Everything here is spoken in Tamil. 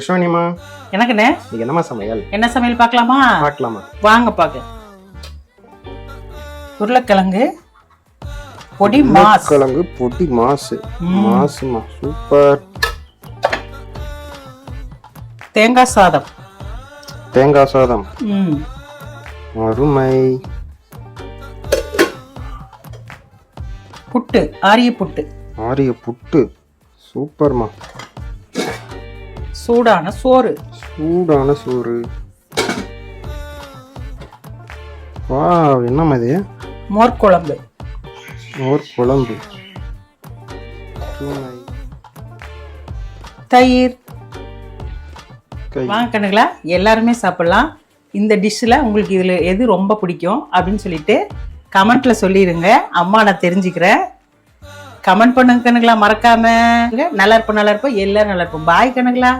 விஸ்வனிமா, எனக்குண்ணே இன்னைக்கு என்னமா சமையல்? என்ன சமையல் பார்க்கலாமா? பார்க்கலாமா? வாங்க பார்க்க. உருளைக்கிழங்கு பொடி மாஸ். கிழங்கு பொடி மாசு. மாசுமா, சூப்பர். தேங்காய் சாதம். தேங்காய் சாதம். அருமை. புட்டு, ஆரிய புட்டு. ஆரிய புட்டு, சூப்பர்மா. சூடான சோறு. சூடான சோறு. வா, என்னம்மா இது? மோர் குழம்பு. மோர் குழம்பு. தயிர். வாங்க கண்ணுங்களா, எல்லாருமே சாப்பிடலாம். இந்த டிஷ்ஷில் உங்களுக்கு இதில் எது ரொம்ப பிடிக்கும் அப்படின்னு சொல்லிட்டு கமெண்ட்ல சொல்லிடுங்க. அம்மா நான் தெரிஞ்சுக்கிறேன். கமெண்ட் பண்ணுங்க கண்ணுங்களா, மறக்காம. நல்லா இருப்போம், நல்லா இருப்போம், எல்லாரும் நல்லா இருப்போம். பாய் கண்ணுங்களா.